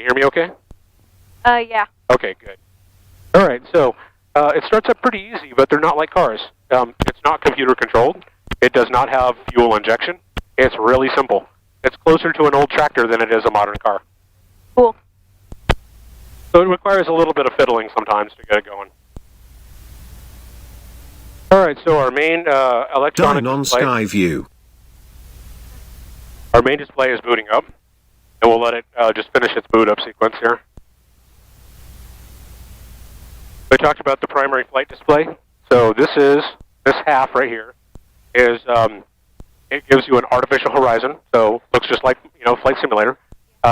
hear me okay? Yeah. Okay, good. All right, so it starts up pretty easy, but they're not like cars. It's not computer controlled. It does not have fuel injection. It's really simple. It's closer to an old tractor than it is a modern car. Cool. So it requires a little bit of fiddling sometimes to get it going. All right, so our main electronic Dynon display, Skyview. our main display is booting up, and we'll let it just finish its boot up sequence here. We talked about the primary flight display. So this half right here is it gives you an artificial horizon. So looks just like flight simulator.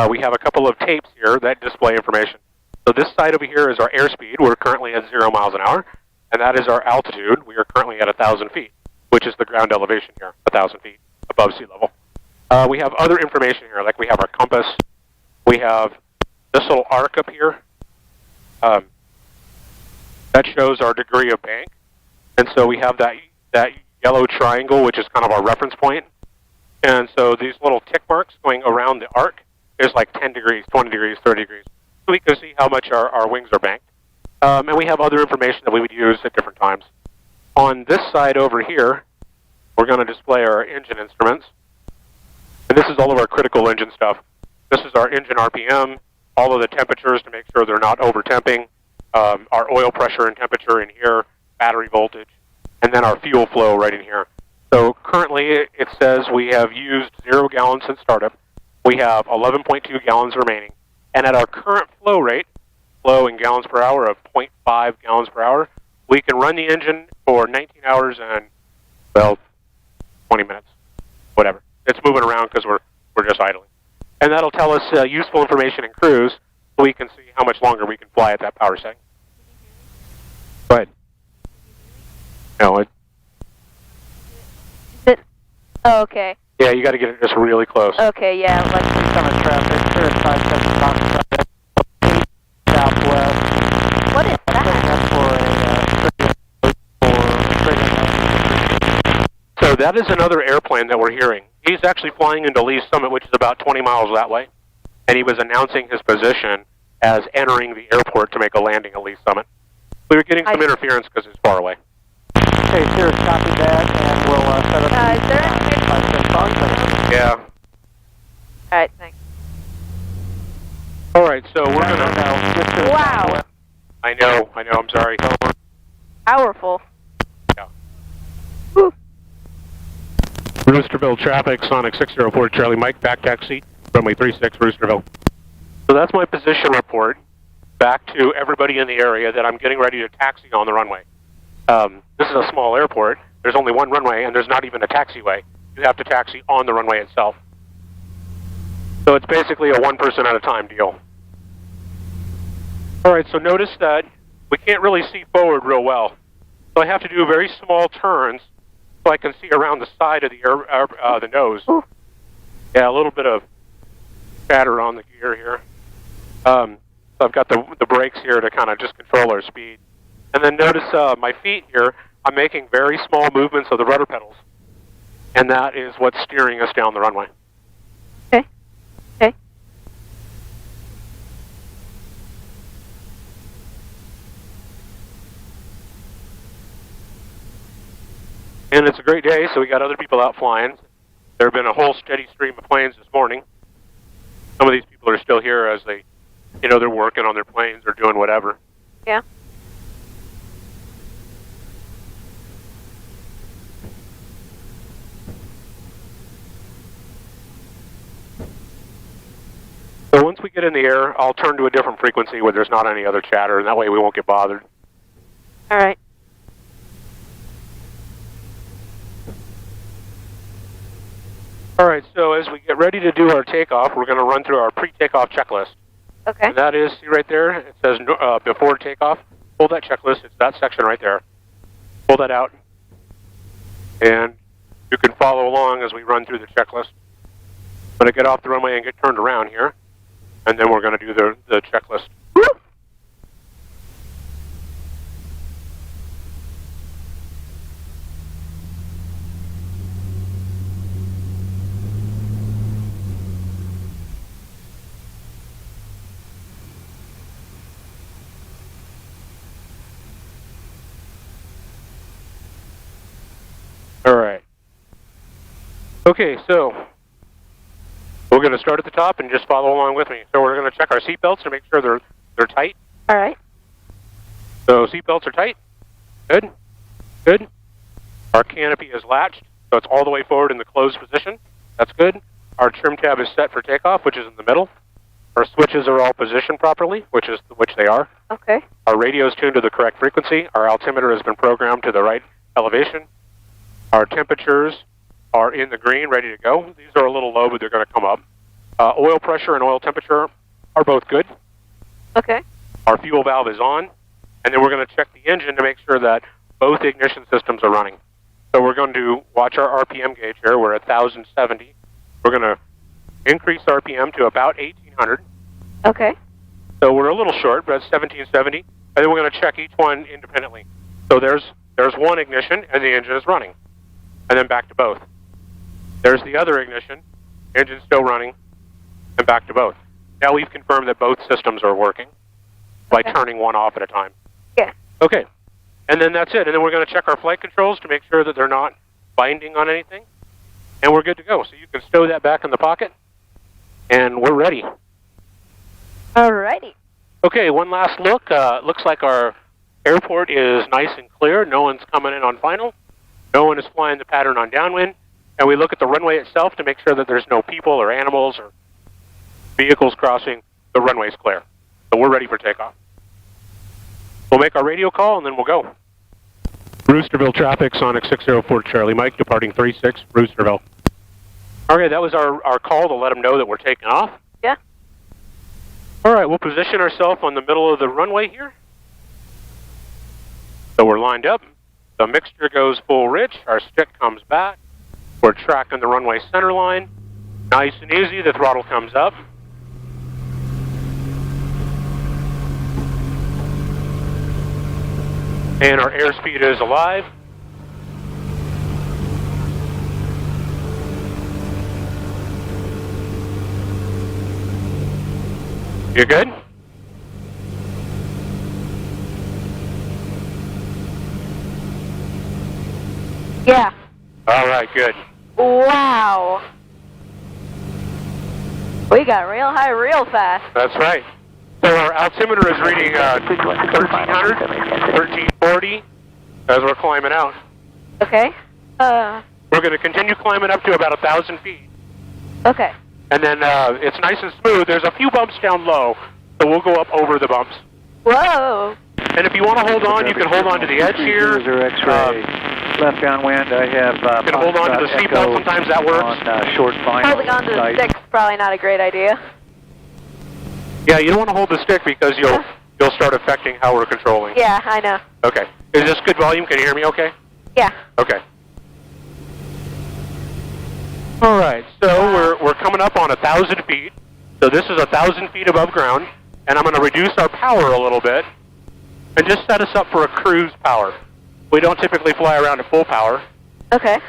We have a couple of tapes here that display information. So this side over here is our airspeed. We're currently at 0 miles an hour, and that is our altitude. We are currently at 1,000 feet, which is the ground elevation here, 1,000 feet above sea level. We have other information here, like we have our compass. We have this little arc up here. That shows our degree of bank. And so we have that yellow triangle, which is kind of our reference point. And so these little tick marks going around the arc is like 10 degrees, 20 degrees, 30 degrees. So we can see how much our wings are banked. And we have other information that we would use at different times. On this side over here, we're going to display our engine instruments. And this is all of our critical engine stuff. This is our engine RPM, all of the temperatures to make sure they're not over-temping, our oil pressure and temperature in here, battery voltage, and then our fuel flow right in here. So currently it says we have used 0 gallons since startup. We have 11.2 gallons remaining. And at our current flow rate, flow in gallons per hour of 0.5 gallons per hour, we can run the engine for 19 hours and, 20 minutes, whatever. It's moving around because we're just idling. And that'll tell us useful information in cruise so we can see how much longer we can fly at that power setting. Go ahead. No, Oh, okay. yeah, you got to get it just really close. Okay, yeah. Like Summit traffic here at 57 southwest. what is that? So that is another airplane that we're hearing. He's actually flying into Lee's Summit, which is about 20 miles that way. And he was announcing his position as entering the airport to make a landing at Lee's Summit. We were getting some interference because it's far away. Okay, Cirrus, copy that, and we'll set up. Is there any? Yeah. All right, thanks. All right, so we're going to... Wow. I know, I'm sorry. Powerful. Yeah. Whew. Roosterville traffic, Sonic 604 Charlie Mike, back taxi, runway 36, Roosterville. So that's my position report back to everybody in the area that I'm getting ready to taxi on the runway. This is a small airport. There's only one runway, and there's not even a taxiway. You have to taxi on the runway itself. So it's basically a one person at a time deal. All right, so notice that we can't really see forward real well. So I have to do very small turns so I can see around the side of the nose. Yeah, a little bit of chatter on the gear here. So I've got the brakes here to kind of just control our speed. And then notice my feet here, I'm making very small movements of the rudder pedals. And that is what's steering us down the runway. Okay. Okay. And it's a great day, so we got other people out flying. There have been a whole steady stream of planes this morning. Some of these people are still here as they, they're working on their planes or doing whatever. Yeah. So once we get in the air, I'll turn to a different frequency where there's not any other chatter, and that way we won't get bothered. All right. All right, so as we get ready to do our takeoff, we're going to run through our pre-takeoff checklist. Okay. And that is, see right there, it says before takeoff. Pull that checklist. It's that section right there. Pull that out. And you can follow along as we run through the checklist. I'm going to get off the runway and get turned around here. And then we're going to do the checklist. Okay, so we're going to start at the top and just follow along with me. So we're going to check our seatbelts to make sure they're tight. All right. So seatbelts are tight. Good. Good. Our canopy is latched, so it's all the way forward in the closed position. That's good. Our trim tab is set for takeoff, which is in the middle. Our switches are all positioned properly, which they are. Okay. Our radio is tuned to the correct frequency. Our altimeter has been programmed to the right elevation. Our temperatures are in the green, ready to go. These are a little low, but they're going to come up. Oil pressure and oil temperature are both good. Okay. Our fuel valve is on. And then we're going to check the engine to make sure that both ignition systems are running. So we're going to watch our RPM gauge here. We're at 1,070. We're going to increase RPM to about 1,800. Okay. So we're a little short, but it's 1,770. And then we're going to check each one independently. So there's one ignition, and the engine is running. And then back to both. There's the other ignition, engine still running, and back to both. Now we've confirmed that both systems are working by turning one off at a time. Yeah. Okay. And then that's it. And then we're going to check our flight controls to make sure that they're not binding on anything. And we're good to go. So you can stow that back in the pocket. And we're ready. All righty. Okay, one last look. Looks like our airport is nice and clear. No one's coming in on final. No one is flying the pattern on downwind. And we look at the runway itself to make sure that there's no people or animals or vehicles crossing. The runway's clear. So we're ready for takeoff. We'll make our radio call, and then we'll go. Brewsterville traffic, Sonic 604 Charlie Mike, departing 36, Brewsterville. Okay, that was our call to let them know that we're taking off. Yeah. All right, we'll position ourselves on the middle of the runway here. So we're lined up. The mixture goes full rich. Our stick comes back. We're tracking the runway center line. Nice and easy. The throttle comes up. And our airspeed is alive. You good? Yeah. All right, good. Wow. We got real high real fast. That's right. So our altimeter is reading 1,300, 1,340 as we're climbing out. Okay. We're going to continue climbing up to about 1,000 feet. Okay. And then it's nice and smooth. There's a few bumps down low, so we'll go up over the bumps. Whoa. And if you want to hold on, you can hold on to the edge here. Left downwind, I have... you can hold on to the seatbelt. Sometimes that works. On short final. Holding on to the stick's probably not a great idea. Yeah, you don't want to hold the stick because you'll start affecting how we're controlling. Yeah, I know. Okay. Is this good volume? Can you hear me okay? Yeah. Okay. All right, so we're coming up on 1,000 feet. So this is 1,000 feet above ground, and I'm going to reduce our power a little bit and just set us up for a cruise power. We don't typically fly around at full power. Okay.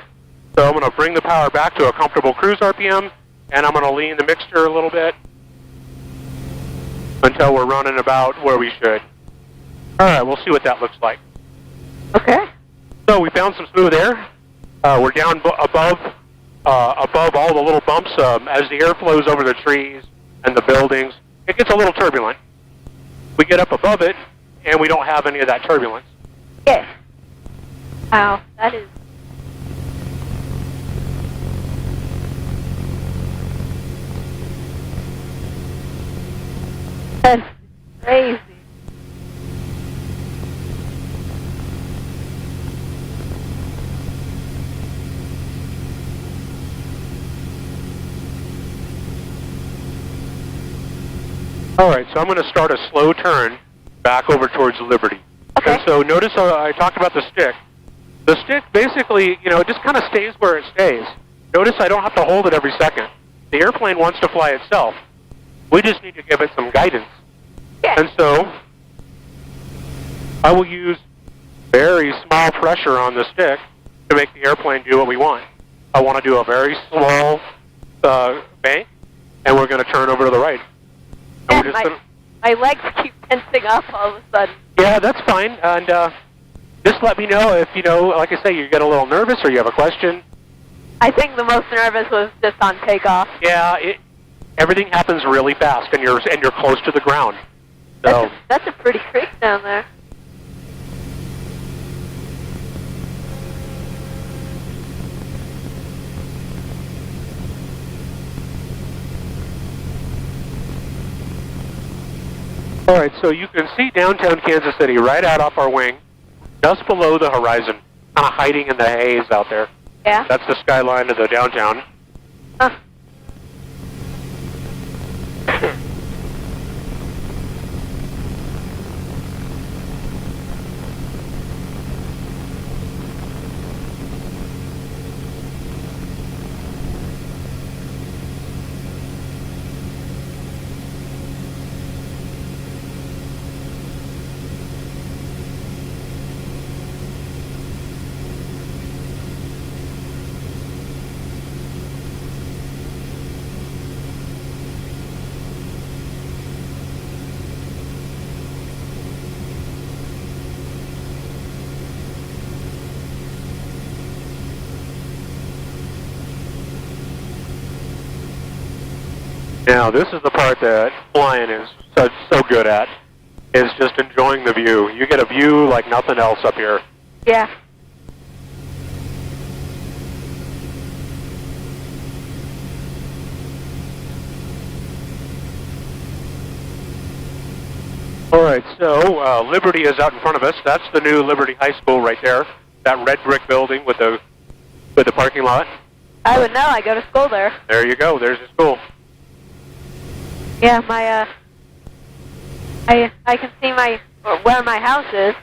So I'm going to bring the power back to a comfortable cruise RPM, and I'm going to lean the mixture a little bit until we're running about where we should. All right, we'll see what that looks like. Okay. So we found some smooth air. We're down above all the little bumps. As the air flows over the trees and the buildings, it gets a little turbulent. We get up above it, and we don't have any of that turbulence. Yeah. Wow, that is... That's crazy. All right, so I'm going to start a slow turn back over towards Liberty. Okay. And so notice I talked about the stick. The stick basically, it just kind of stays where it stays. Notice I don't have to hold it every second. The airplane wants to fly itself. We just need to give it some guidance. Yeah. And so I will use very small pressure on the stick to make the airplane do what we want. I want to do a very slow bank, and we're going to turn over to the right. And my legs keep tensing up all of a sudden. Yeah, that's fine. And just let me know if, like I say, you get a little nervous or you have a question. I think the most nervous was just on takeoff. Yeah, everything happens really fast, and you're close to the ground. So That's a pretty creek down there. all right, so you can see downtown Kansas City right out off our wing, just below the horizon, kind of hiding in the haze out there. Yeah. That's the skyline of the downtown. Huh. Now, this is the part that flying is so good at, is just enjoying the view. You get a view like nothing else up here. Yeah. All right, so Liberty is out in front of us. That's the new Liberty High School right there. That red brick building with the parking lot. I would know. I go to school there. There you go. There's the school. Yeah, my I can see where my house is.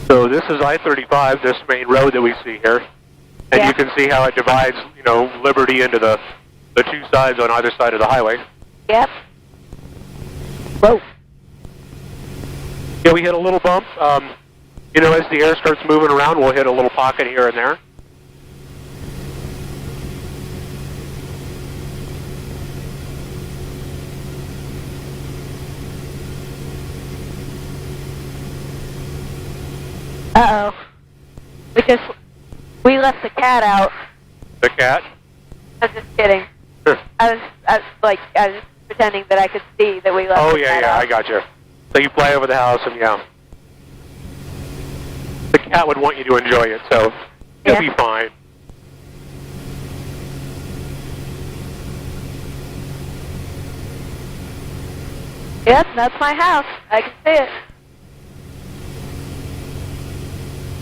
So this is I-35, this main road that we see here. And Yeah. you can see how it divides, Liberty into the two sides on either side of the highway. Yep. Whoa. Yeah, we hit a little bump. As the air starts moving around, we'll hit a little pocket here and there. Uh-oh. We left the cat out. The cat? I'm just kidding. Sure. I was just pretending that I could see that we left Oh, the cat yeah, out. I got you. So you fly over the house, and yeah. The cat would want you to enjoy it, so it'll be fine. Yep, that's my house. I can see it.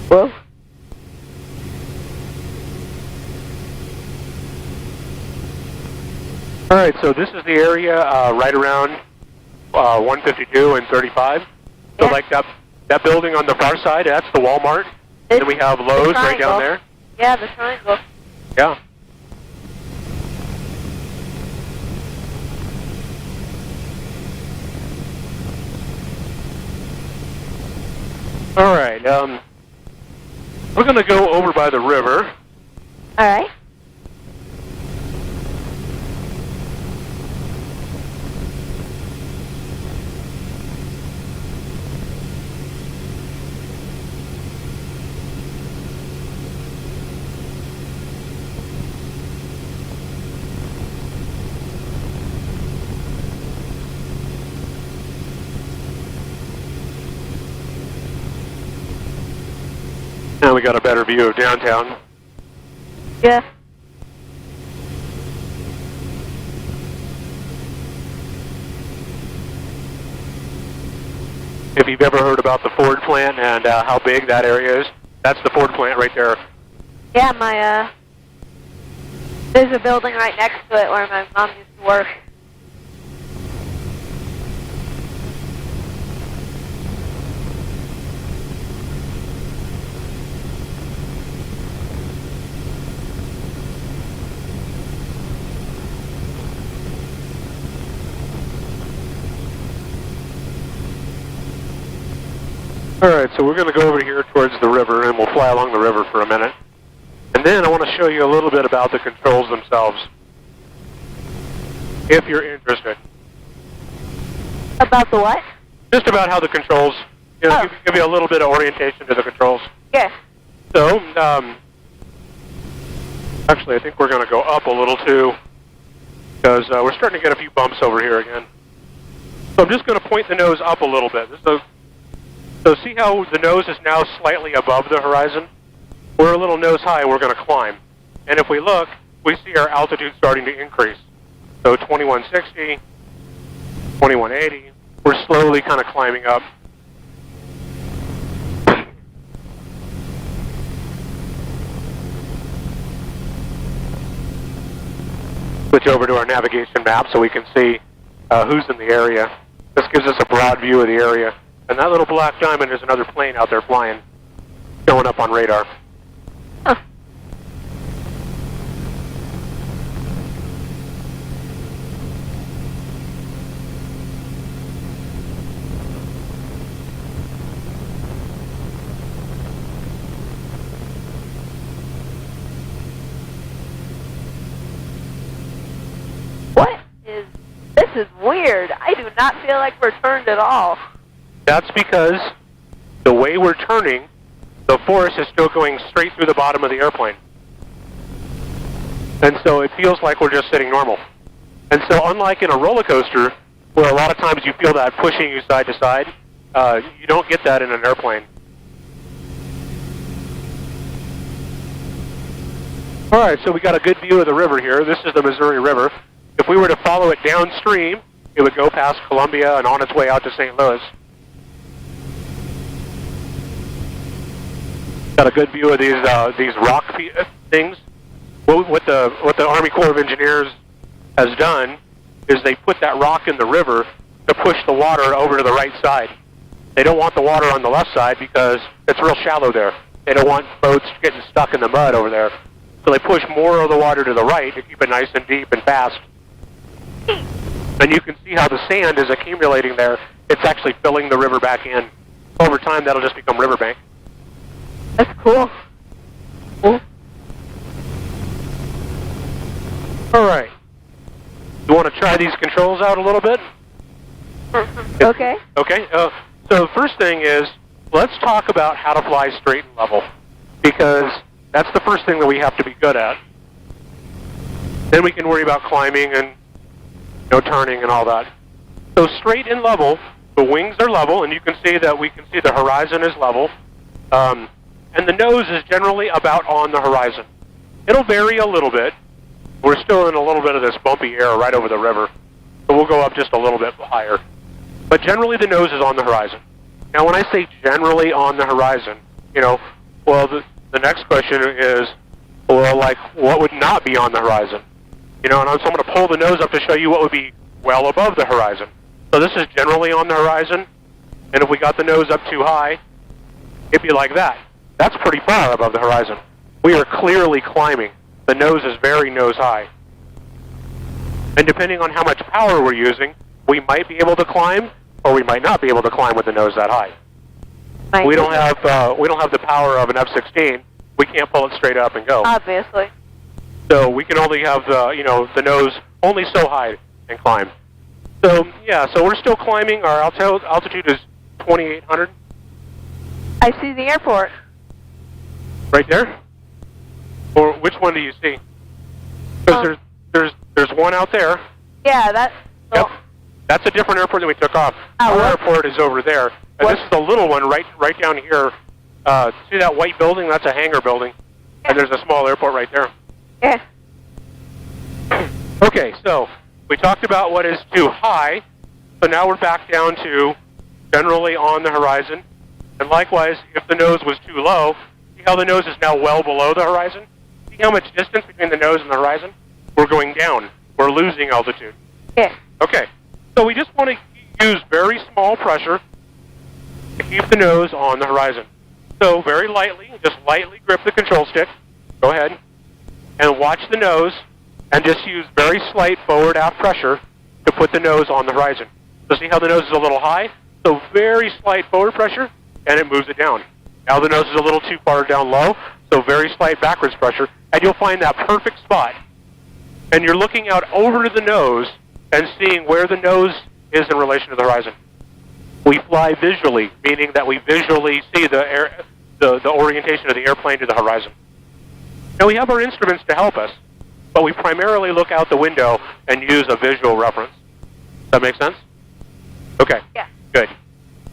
Whoa. All right, so this is the area right around 152 and 35. So Yeah. like that building on the far side, that's the Walmart. It's Then we have Lowe's right down there. Yeah, the triangle. Yeah. All right, we're going to go over by the river. All right. Now we got a better view of downtown. Yeah. If you've ever heard about the Ford plant and how big that area is, that's the Ford plant right there. Yeah, there's a building right next to it where my mom used to work. All right, so we're going to go over here towards the river, and we'll fly along the river for a minute. And then I want to show you a little bit about the controls themselves, if you're interested. About the what? Just about how the controls, give you a little bit of orientation to the controls. Yeah. So, actually, I think we're going to go up a little too, because we're starting to get a few bumps over here again. So I'm just going to point the nose up a little bit. So see how the nose is now slightly above the horizon? We're a little nose high, we're going to climb. And if we look, we see our altitude starting to increase. So 2160, 2180, we're slowly kind of climbing up. Switch over to our navigation map so we can see who's in the area. This gives us a broad view of the area. And that little black diamond is another plane out there flying, showing up on radar. Huh. This is weird. I do not feel like we're turned at all. That's because the way we're turning, the force is still going straight through the bottom of the airplane. And so it feels like we're just sitting normal. And so unlike in a roller coaster, where a lot of times you feel that pushing you side to side, you don't get that in an airplane. All right, so we got a good view of the river here. This is the Missouri River. If we were to follow it downstream, it would go past Columbia and on its way out to St. Louis. Got a good view of these rock things. What the Army Corps of Engineers has done is they put that rock in the river to push the water over to the right side. They don't want the water on the left side because it's real shallow there. They don't want boats getting stuck in the mud over there. So they push more of the water to the right to keep it nice and deep and fast. And you can see how the sand is accumulating there. It's actually filling the river back in. Over time, that'll just become riverbank. That's cool. Cool. All right. You want to try these controls out a little bit? Okay. Okay. So first thing is, let's talk about how to fly straight and level, because that's the first thing that we have to be good at. Then we can worry about climbing and turning and all that. So straight and level, the wings are level, and you can see that we can see the horizon is level, and the nose is generally about on the horizon. It'll vary a little bit. We're still in a little bit of this bumpy air right over the river, so we'll go up just a little bit higher. But generally the nose is on the horizon. Now when I say generally on the horizon, well, the next question is, well, like, what would not be on the horizon? And so I'm going to pull the nose up to show you what would be well above the horizon. So this is generally on the horizon, and if we got the nose up too high, it'd be like that. That's pretty far above the horizon. We are clearly climbing. The nose is very nose high. And depending on how much power we're using, we might be able to climb, or we might not be able to climb with the nose that high. We don't have the power of an F-16. We can't pull it straight up and go. Obviously. So we can only have the nose only so high and climb. So yeah, so we're still climbing. Our altitude is 2,800. I see the airport. Right there. Or which one do you see? Because there's one out there. Yeah, that's. Yep. That's a different airport than we took off. Oh, Our airport is over there, and this is the little one right down here. See that white building? That's a hangar building, and there's a small airport right there. Yeah. Okay, so we talked about what is too high, so now we're back down to generally on the horizon. And likewise, if the nose was too low, see how the nose is now well below the horizon? See how much distance between the nose and the horizon? We're going down. We're losing altitude. Yeah. Okay, so we just want to use very small pressure to keep the nose on the horizon. So very lightly, just lightly grip the control stick. Go ahead. And watch the nose, and just use very slight forward-aft pressure to put the nose on the horizon. So see how the nose is a little high? So very slight forward pressure, and it moves it down. Now the nose is a little too far down low, so very slight backwards pressure, and you'll find that perfect spot. And you're looking out over the nose and seeing where the nose is in relation to the horizon. We fly visually, meaning that we visually see the orientation of the airplane to the horizon. Now, we have our instruments to help us, but we primarily look out the window and use a visual reference. Does that make sense? Okay. Yeah. Good.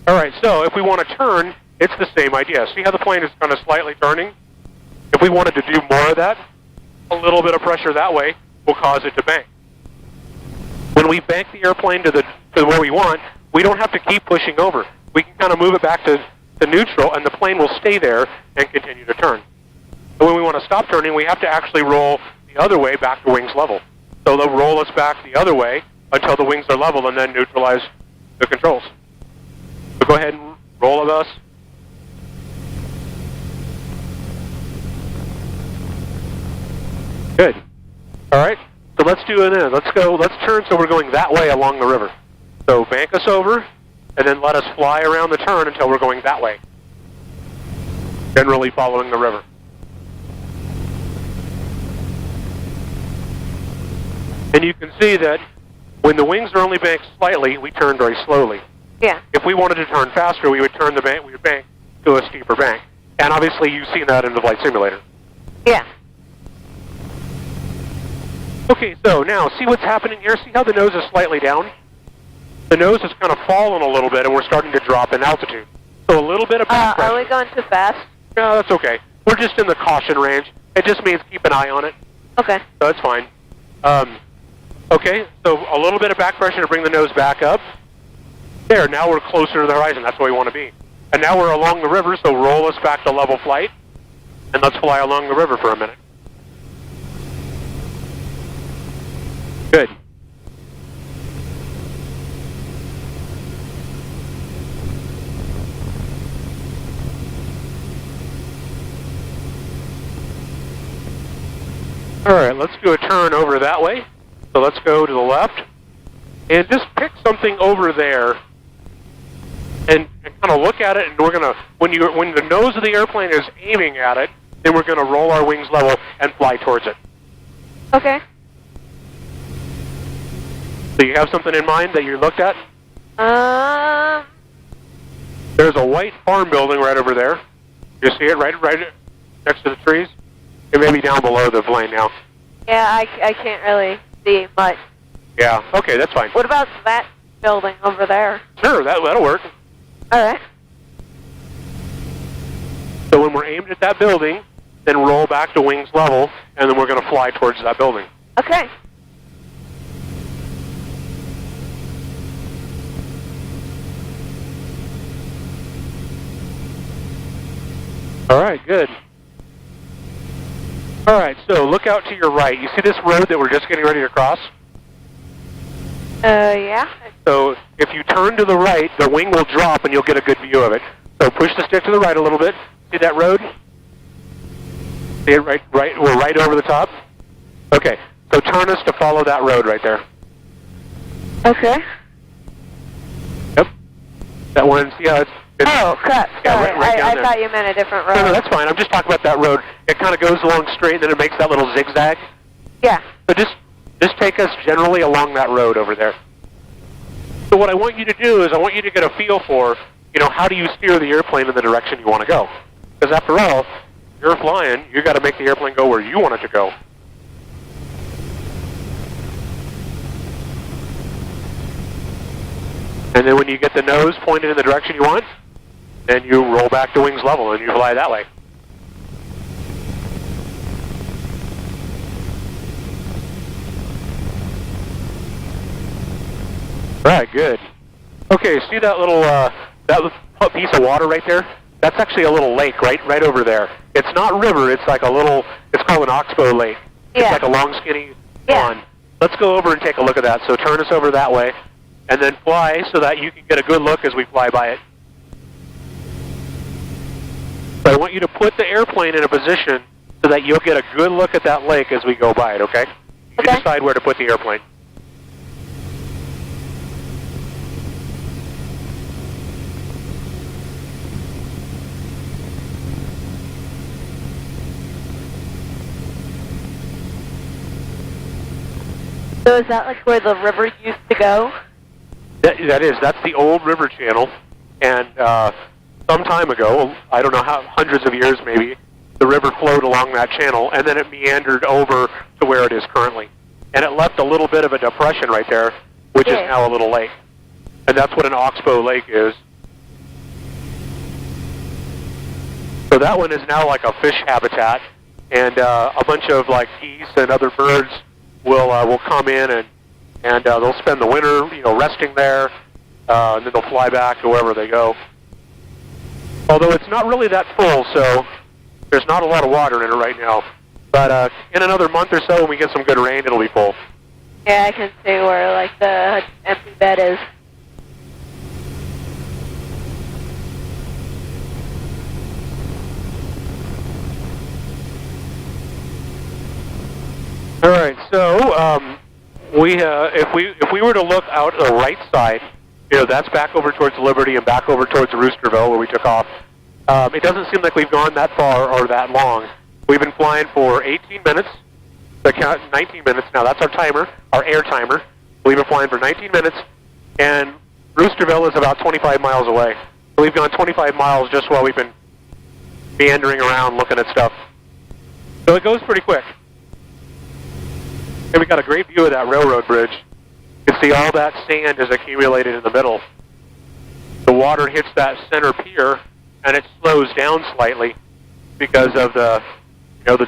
All right, so if we want to turn, it's the same idea. See how the plane is kind of slightly turning? If we wanted to do more of that, a little bit of pressure that way will cause it to bank. When we bank the airplane to where we want, we don't have to keep pushing over. We can kind of move it back to neutral, and the plane will stay there and continue to turn. But when we want to stop turning, we have to actually roll the other way back to wings level. So they'll roll us back the other way until the wings are level and then neutralize the controls. So go ahead and roll with us. Good. All right. So let's do it. Let's turn so we're going that way along the river. So bank us over, and then let us fly around the turn until we're going that way. Generally following the river. And you can see that when the wings are only banked slightly, we turn very slowly. Yeah. If we wanted to turn faster, we would turn the bank. We would bank to a steeper bank. And obviously, you've seen that in the flight simulator. Yeah. Okay, so now see what's happening here. See how the nose is slightly down? The nose has kind of fallen a little bit, and we're starting to drop in altitude. So a little bit of back pressure. Are we going too fast? No, that's okay. We're just in the caution range. It just means keep an eye on it. Okay. So that's fine. Okay, so a little bit of back pressure to bring the nose back up. There, now we're closer to the horizon. That's where we want to be. And now we're along the river, so roll us back to level flight, and let's fly along the river for a minute. Good. All right, let's do a turn over that way. So let's go to the left, and just pick something over there, and kind of look at it. And we're gonna, when the nose of the airplane is aiming at it, then we're gonna roll our wings level and fly towards it. Okay. So you have something in mind that you looked at? There's a white farm building right over there. You see it right next to the trees? It may be down below the plane now. Yeah, I can't really see much. Yeah, okay, that's fine. What about that building over there? Sure, that'll work. All right. So when we're aimed at that building, then roll back to wings level, and then we're going to fly towards that building. Okay. All right, good. All right, so look out to your right. You see this road that we're just getting ready to cross? Yeah. So if you turn to the right, the wing will drop and you'll get a good view of it. So push the stick to the right a little bit. See that road? See it right, we're right over the top? Okay, so turn us to follow that road right there. Okay. Yep. That one, see how it's... Oh, cut. Yeah, Sorry. right down I there. thought you meant a different road. No, that's fine. I'm just talking about that road. It kind of goes along straight, and then it makes that little zigzag. Yeah. So just take us generally along that road over there. So what I want you to do is I want you to get a feel for, how do you steer the airplane in the direction you want to go? Because after all, you're flying, you got to make the airplane go where you want it to go. And then when you get the nose pointed in the direction you want, then you roll back to wings level and you fly that way. Right, good. Okay, see that little piece of water right there? That's actually a little lake right over there. It's not river, it's like it's called an oxbow lake. Yeah. It's like a long skinny Yeah. pond. Let's go over and take a look at that. So turn us over that way, and then fly so that you can get a good look as we fly by it. So I want you to put the airplane in a position so that you'll get a good look at that lake as we go by it, okay? You Okay. decide where to put the airplane. So is that like where the river used to go? That's the old river channel, and some time ago, I don't know how, hundreds of years maybe, the river flowed along that channel, and then it meandered over to where it is currently. And it left a little bit of a depression right there, which is now a little lake. And that's what an oxbow lake is. So that one is now like a fish habitat, and a bunch of like geese and other birds will come in and they'll spend the winter, resting there, and then they'll fly back to wherever they go. Although it's not really that full, so there's not a lot of water in it right now. But in another month or so, when we get some good rain, it'll be full. Yeah, I can see where like the empty bed is. All right, so if we were to look out the right side, that's back over towards Liberty and back over towards Roosterville where we took off. It doesn't seem like we've gone that far or that long. We've been flying for 18 minutes. The count 19 minutes now. That's our timer, our air timer. We've been flying for 19 minutes, and Roosterville is about 25 miles away. So we've gone 25 miles just while we've been meandering around looking at stuff. So it goes pretty quick. And we got a great view of that railroad bridge. You can see all that sand is accumulated in the middle. The water hits that center pier, and it slows down slightly because of the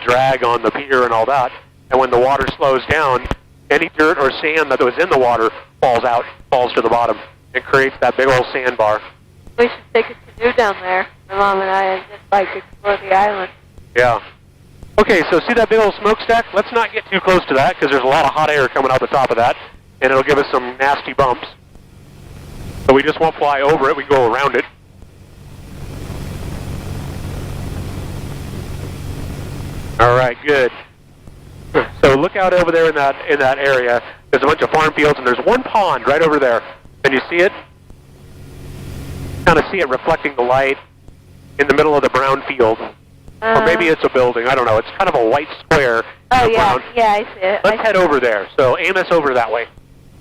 drag on the pier and all that. And when the water slows down, any dirt or sand that was in the water falls to the bottom, and creates that big old sandbar. We should take a canoe down there, my mom and I, and just explore the island. Yeah. Okay, so see that big old smokestack? Let's not get too close to that because there's a lot of hot air coming out the top of that, and it'll give us some nasty bumps. So we just won't fly over it, we go around it. All right, good. So look out over there in that area. There's a bunch of farm fields, and there's one pond right over there. Can you see it? Kind of see it reflecting the light in the middle of the brown field. Or maybe it's a building. I don't know. It's kind of a white square. Oh, yeah. Brown. Yeah, I see it. Let's head over there. So aim us over that way.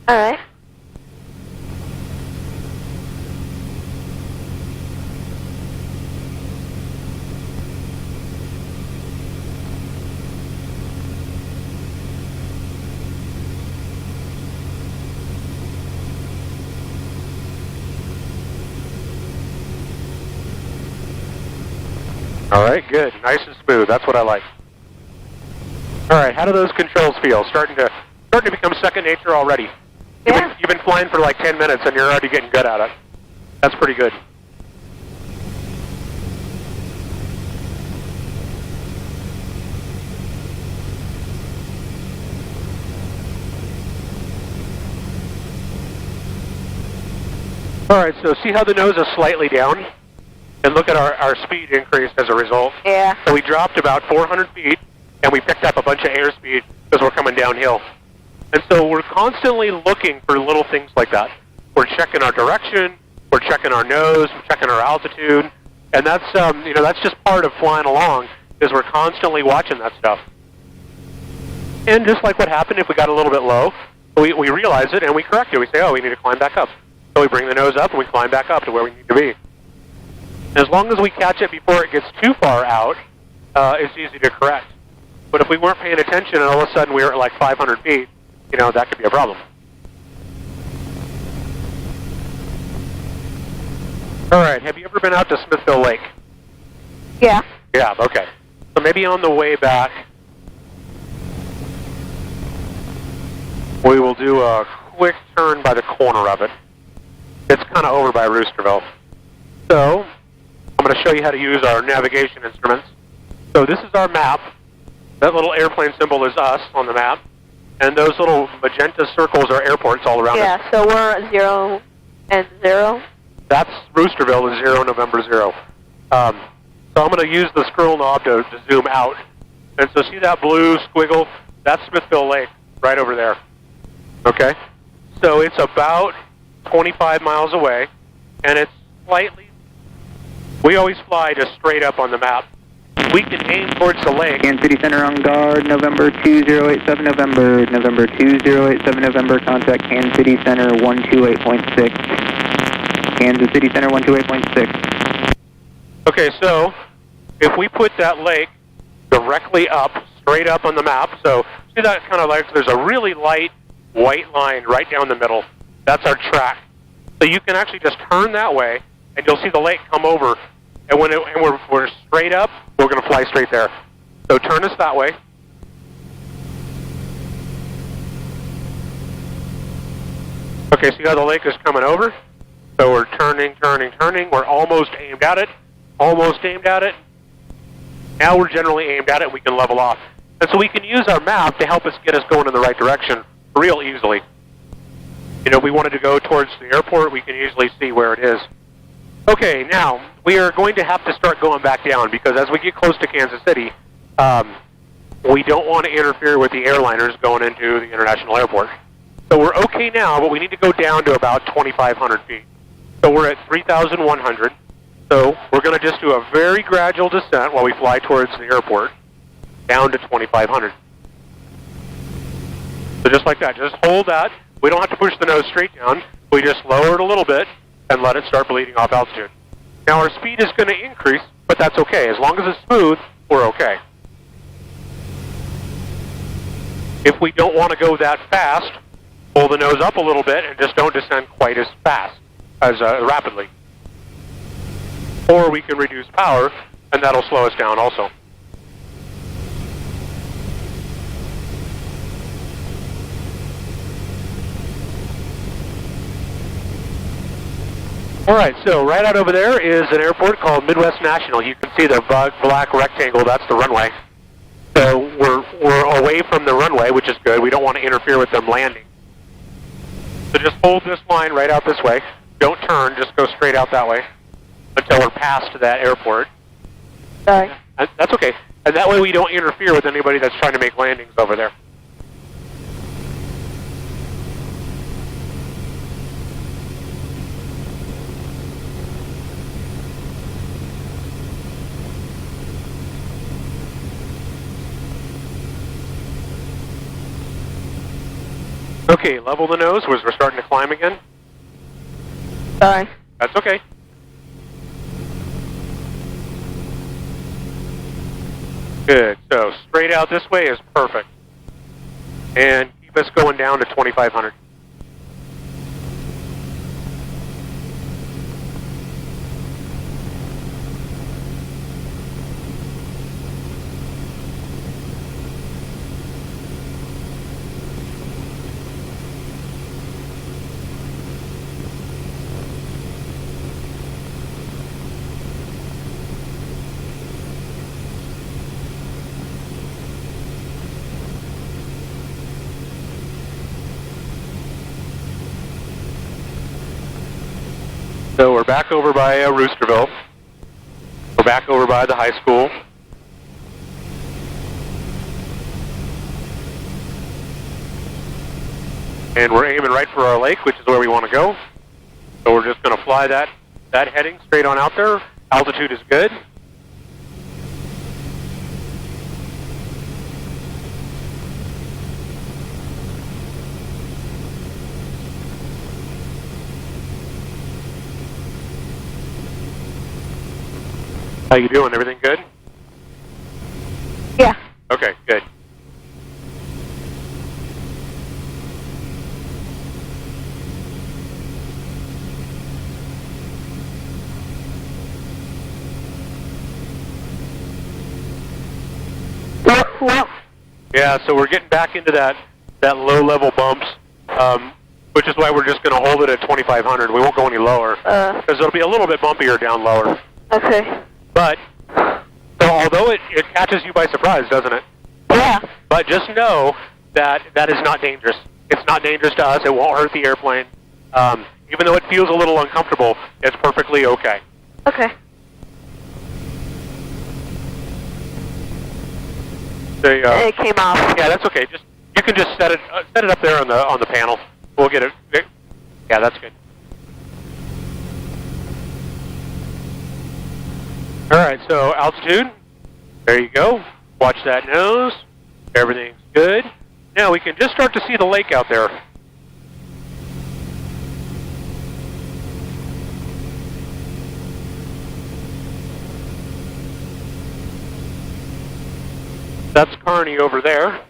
All right. All right, good. Nice and smooth. That's what I like. All right, how do those controls feel? Starting to become second nature already. Yeah. You've been flying for like 10 minutes, and you're already getting good at it. That's pretty good. All right, so see how the nose is slightly down? And look at our speed increase as a result. Yeah. So we dropped about 400 feet, and we picked up a bunch of airspeed because we're coming downhill. And so we're constantly looking for little things like that. We're checking our direction, we're checking our nose, we're checking our altitude, and that's that's just part of flying along, is we're constantly watching that stuff. And just like what happened if we got a little bit low, we realize it and we correct it. We say, oh, we need to climb back up. So we bring the nose up and we climb back up to where we need to be. As long as we catch it before it gets too far out, it's easy to correct. But if we weren't paying attention and all of a sudden we were at like 500 feet, that could be a problem. All right, have you ever been out to Smithville Lake? Yeah. Yeah, okay. So maybe on the way back, we will do a quick turn by the corner of it. It's kind of over by Roosterville. So I'm going to show you how to use our navigation instruments. So this is our map. That little airplane symbol is us on the map. And those little magenta circles are airports all around us. Yeah, so we're at 0 and 0. That's Roosterville is 0, November 0. So I'm going to use the scroll knob to zoom out. And so see that blue squiggle? That's Smithville Lake right over there. Okay? So it's about 25 miles away, and it's slightly... We always fly just straight up on the map. we can aim towards the lake. Kansas City Center on guard, November 2087, November 2087, November, contact Kansas City Center 128.6. Kansas City Center 128.6. Okay, so if we put that lake directly up, straight up on the map, so see that kind of like there's a really light white line right down the middle. That's our track. So you can actually just turn that way, and you'll see the lake come over. And when we're straight up, we're going to fly straight there. So turn us that way. Okay, see how the lake is coming over? So we're turning. We're almost aimed at it. Now we're generally aimed at it. We can level off. And so we can use our map to help us get us going in the right direction real easily. You know, if we wanted to go towards the airport, we can easily see where it is. Okay, now we are going to have to start going back down because as we get close to Kansas City, we don't want to interfere with the airliners going into the international airport. So we're okay now, but we need to go down to about 2,500 feet. So we're at 3,100. So we're going to just do a very gradual descent while we fly towards the airport, down to 2,500. So just like that, just hold that. We don't have to push the nose straight down. We just lower it a little bit and let it start bleeding off altitude. Now our speed is going to increase, but that's okay. As long as it's smooth, we're okay. If we don't want to go that fast, pull the nose up a little bit and just don't descend quite as fast, as rapidly. Or we can reduce power, and that'll slow us down also. All right, so right out over there is an airport called Midwest National. You can see the black rectangle, that's the runway. So we're away from the runway, which is good. We don't want to interfere with them landing. So just hold this line right out this way. Don't turn, just go straight out that way until we're past that airport. Sorry. That's okay. And that way we don't interfere with anybody that's trying to make landings over there. Okay, level the nose as we're starting to climb again. Sorry. That's okay. Good. So straight out this way is perfect. And keep us going down to 2,500. So we're back over by Roosterville. We're back over by the high school. And we're aiming right for our lake, which is where we want to go. So we're just going to fly that heading straight on out there. Altitude is good. How you doing? Everything good? Yeah. Okay, good. Well, Yeah, so we're getting back into that low-level bumps, which is why we're just going to hold it at 2,500. We won't go any lower because it'll be a little bit bumpier down lower. okay. But, so although it catches you by surprise, doesn't it? Yeah. But just know that that is not dangerous. It's not dangerous to us. It won't hurt the airplane. Even though it feels a little uncomfortable, it's perfectly okay. Okay. It came off. Yeah, that's okay. You can just set it up there on the panel. We'll get it. Yeah, that's good. All right, so altitude There you go. Watch that nose. Everything's good. Now we can just start to see the lake out there. That's Kearney over there.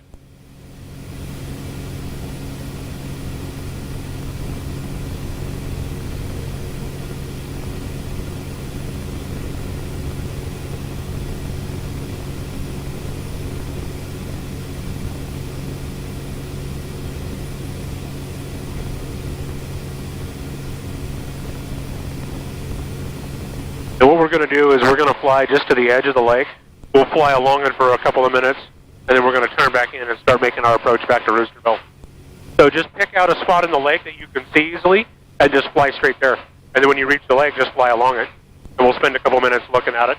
And what we're going to do is we're going to fly just to the edge of the lake. We'll fly along it for a couple of minutes, and then we're going to turn back in and start making our approach back to Roosterville. So just pick out a spot in the lake that you can see easily, and just fly straight there. And then when you reach the lake, just fly along it. And we'll spend a couple minutes looking at it.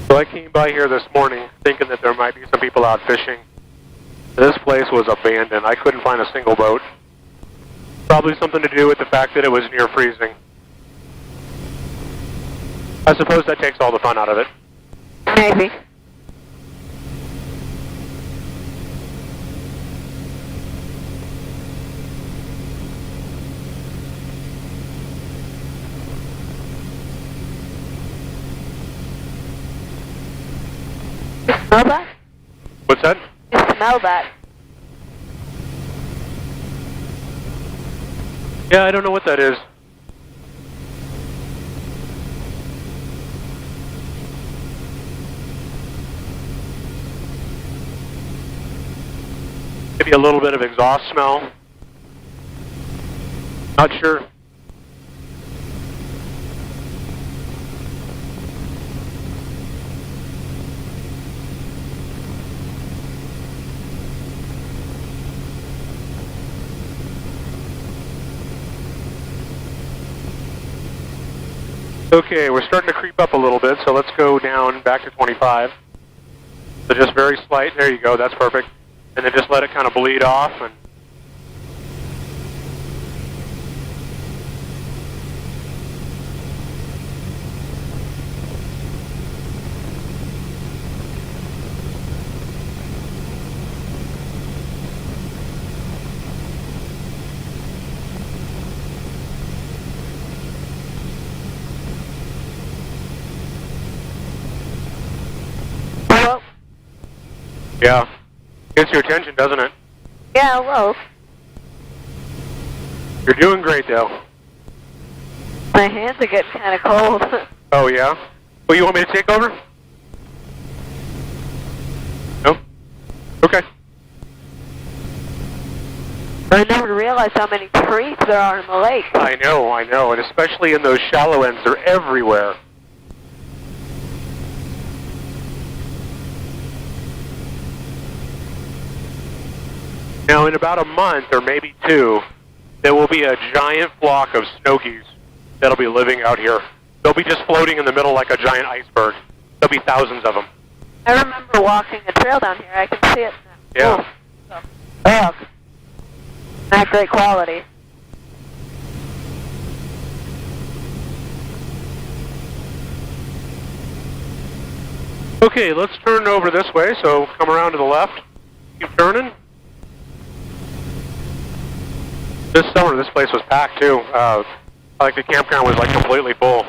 So I came by here this morning thinking that there might be some people out fishing. This place was abandoned. I couldn't find a single boat. Probably something to do with the fact that it was near freezing. I suppose that takes all the fun out of it. Maybe. You smell that? What's that? You smell that? Yeah, I don't know what that is. Maybe a little bit of exhaust smell. Not sure. Okay, we're starting to creep up a little bit, so let's go down back to 25. So just very slight. There you go. That's perfect. And then just let it kind of bleed off. And Well, yeah, gets your attention, doesn't it? yeah, well, You're doing great, though. my hands are getting kind of cold. Oh, yeah? Well, you want me to take over? No? Okay. I never realized how many trees there are in the lake. I know, and especially in those shallow ends, they're everywhere. Now, in about a month, or maybe two, there will be a giant flock of snow geese that'll be living out here. They'll be just floating in the middle like a giant iceberg. There'll be thousands of them. I remember walking a trail down here. I can see it now. Yeah. Ugh. Not great quality. Okay, let's turn over this way, so come around to the left. Keep turning. This summer, this place was packed, too. Like the campground was like completely full.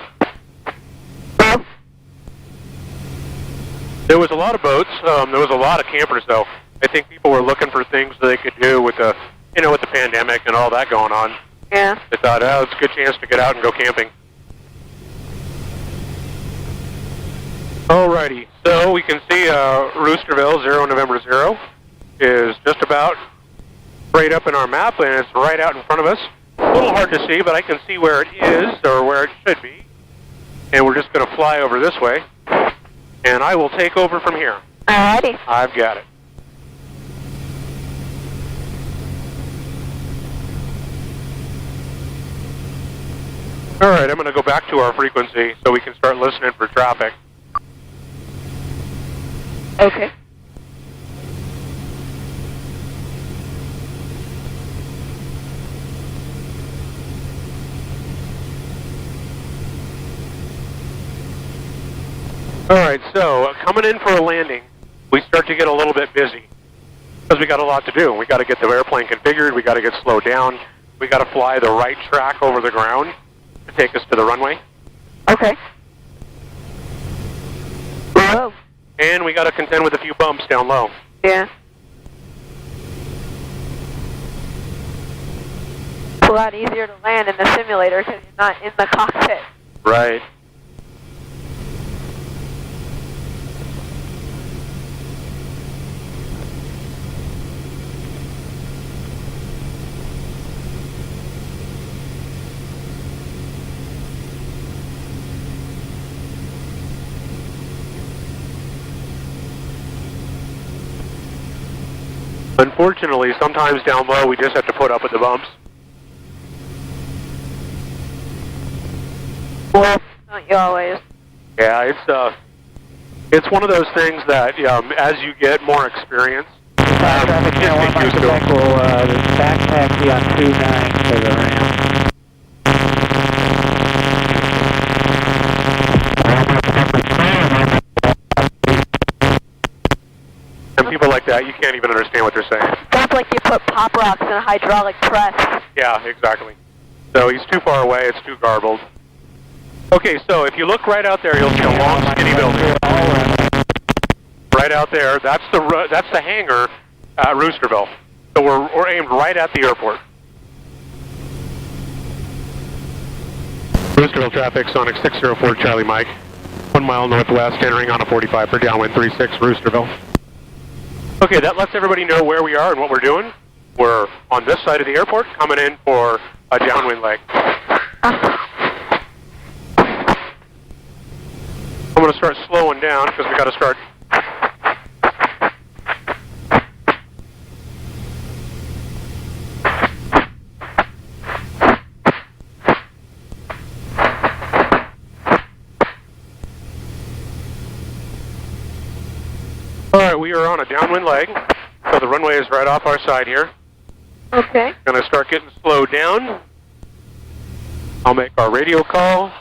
There was a lot of boats. There was a lot of campers, though. I think people were looking for things that they could do with the, with the pandemic and all that going on. Yeah. They thought, oh, it's a good chance to get out and go camping. Alrighty, so we can see Roosterville, 0 November 0, is just about right up in our map, and it's right out in front of us. A little hard to see, but I can see where it is, or where it should be. And we're just going to fly over this way, and I will take over from here. Alrighty. I've got it. Alright, I'm going to go back to our frequency so we can start listening for traffic. Okay. Alright, so coming in for a landing, we start to get a little bit busy because we got a lot to do. We got to get the airplane configured, we got to get slowed down, we got to fly the right track over the ground to take us to the runway. Okay. Whoa. And we got to contend with a few bumps down low. Yeah. It's a lot easier to land in the simulator because you're not in the cockpit. Right. Unfortunately, sometimes down low we just have to put up with the bumps. Well, not you always. Yeah, it's one of those things that as you get more experience, Traffic you channel just 1 get used to Quebec it. will back taxi on 29 for the ramp. And people like that, you can't even understand what they're saying. Sounds like you put pop rocks in a hydraulic press. Yeah, exactly. So he's too far away, it's too garbled. Okay, so if you look right out there, you'll see a long, skinny building. Right out there, that's the hangar at Roosterville. So we're aimed right at the airport. Roosterville traffic, Sonic 604 Charlie Mike. 1 mile northwest, entering on a 45 for downwind 36, Roosterville. Okay, that lets everybody know where we are and what we're doing. We're on this side of the airport, coming in for a downwind leg. I'm going to start slowing down because we got to start. All right, we are on a downwind leg, so the runway is right off our side here. Okay. Going to start getting slowed down. I'll make our radio call.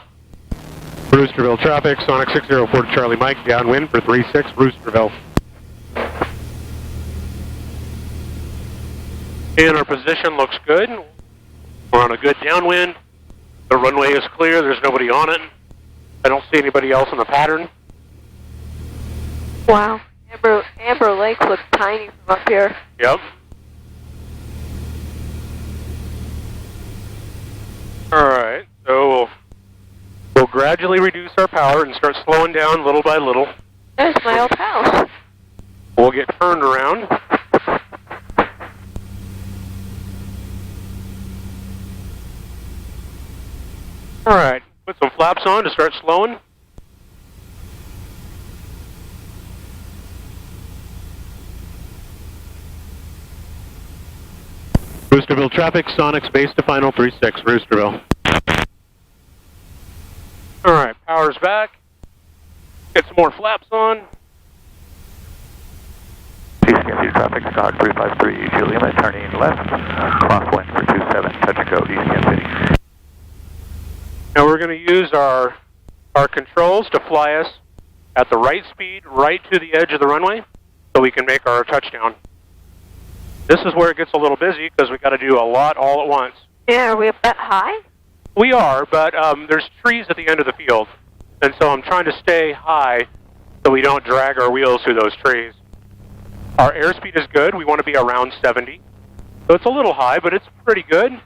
Roosterville traffic, Sonic 604 to Charlie Mike, downwind for 36, Roosterville. And our position looks good. We're on a good downwind. The runway is clear, there's nobody on it. I don't see anybody else in the pattern. Wow. Amber Lake looks tiny from up here. Yep. Alright, so we'll gradually reduce our power and start slowing down little by little. There's my old house. We'll get turned around. Alright, put some flaps on to start slowing. Roosterville traffic, Sonics base to final 36, Roosterville. Alright, power's back. Get some more flaps on. DCMC traffic, Scott 353, Juliet, turning left, crosswind for 27, touch and go, DCMC. Now we're going to use our controls to fly us at the right speed, right to the edge of the runway, so we can make our touchdown. This is where it gets a little busy because we've got to do a lot all at once. Yeah, are we up that high? We are, but there's trees at the end of the field, and so I'm trying to stay high so so we don't drag our wheels through those trees. Our airspeed is good. We want to be around 70. So it's a little high, but it's pretty good.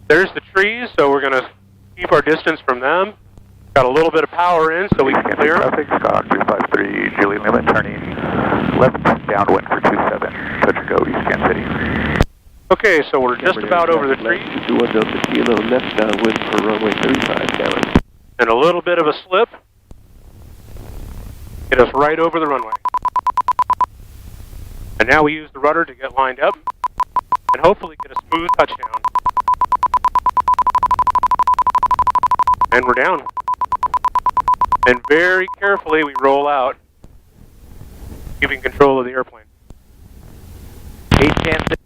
There's the trees, so we're going to keep our distance from them. Got a little bit of power in, so we can clear. Traffic, Scott 353, Julie Lima, turning left, downwind for 27, touch and go, East Kansas City. Okay, so we're just about over the trees. 21 Delta Kilo, left downwind for runway 35, Dallas. And a little bit of a slip. Get us right over the runway. And now we use the rudder to get lined up and hopefully get a smooth touchdown. And we're down. And very carefully we roll out, keeping control of the airplane. East Kansas City.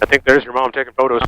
I think there's your mom taking photos.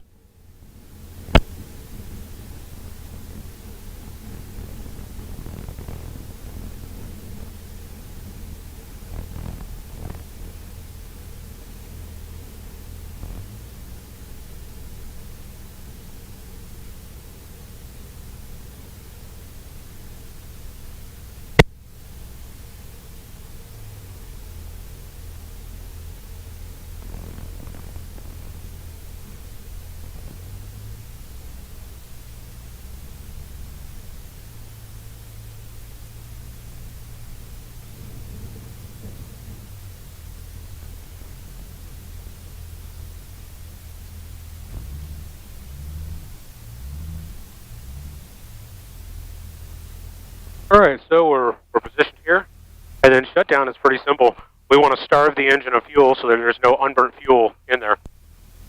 All right, so we're positioned here, and then shutdown is pretty simple. We want to starve the engine of fuel so that there's no unburnt fuel in there.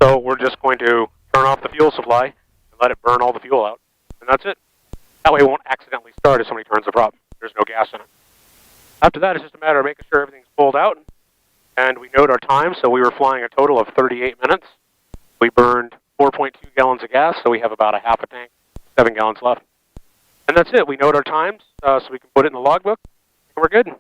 So we're just going to turn off the fuel supply and let it burn all the fuel out, and that's it. That way it won't accidentally start if somebody turns the prop. There's no gas in it. After that, it's just a matter of making sure everything's pulled out, and we note our time. So we were flying a total of 38 minutes. We burned 4.2 gallons of gas, so we have about a half a tank, 7 gallons left. And that's it. We note our times, so we can put it in the logbook, and we're good.